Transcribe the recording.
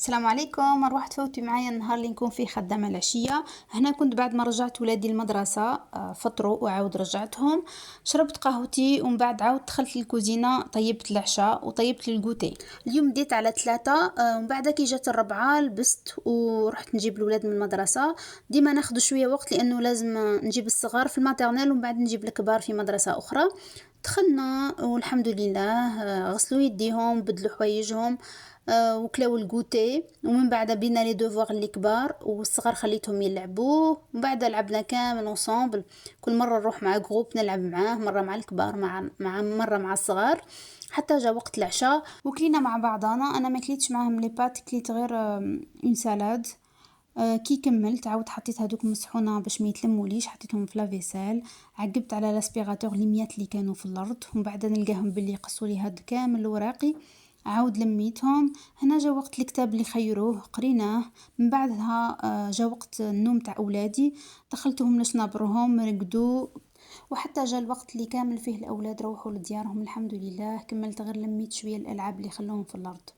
السلام عليكم. مروحة تفوتي معايا النهار اللي نكون فيه خدامة العشية. هنا كنت بعد ما رجعت ولادي المدرسة فطروا وعاود رجعتهم، شربت قهوتي ومن بعد عاود دخلت الكوزينة، طيبت العشاء وطيبت الجوتي. اليوم بديت على 3 ومن بعد كي جات الربعة لبست ورحت نجيب الولاد من المدرسة. ديما ناخد شوية وقت لأنه لازم نجيب الصغار في الماترنال ومن بعد نجيب الكبار في مدرسة أخرى. دخلنا والحمد لله، غسلوا يديهم بدلوا حوايجهم، وكلاو الجوتي ومن بعد بينا لي دوفوار اللي كبار والصغار خليتهم يلعبوا ومن بعد لعبنا كامل اونصومبل. كل مره نروح مع جروب نلعب معاه، مره مع الكبار مره مع الصغار حتى جا وقت العشاء وكلينا مع بعضنا. انا ما كليتش معاهم لي بات، كليت غير اون سالاد. كي كملت عاود حطيت هادوك مسحونه باش ما يتلموليش، حطيتهم في لافيسيل، عقبت على لاسبيراتور لي ميات اللي كانوا في الارض ومن بعد نلقاهم باللي قصوا لي هاد كامل الوراقي، عاود لميتهم. هنا جا وقت الكتاب اللي خيروه قريناه، من بعدها جا وقت النوم تاع اولادي، دخلتهم لشنابرهم رقدوا. وحتى جا الوقت اللي كامل فيه الاولاد روحوا لديارهم الحمد لله، كملت غير لميت شويه الالعاب اللي خلوهم في الارض.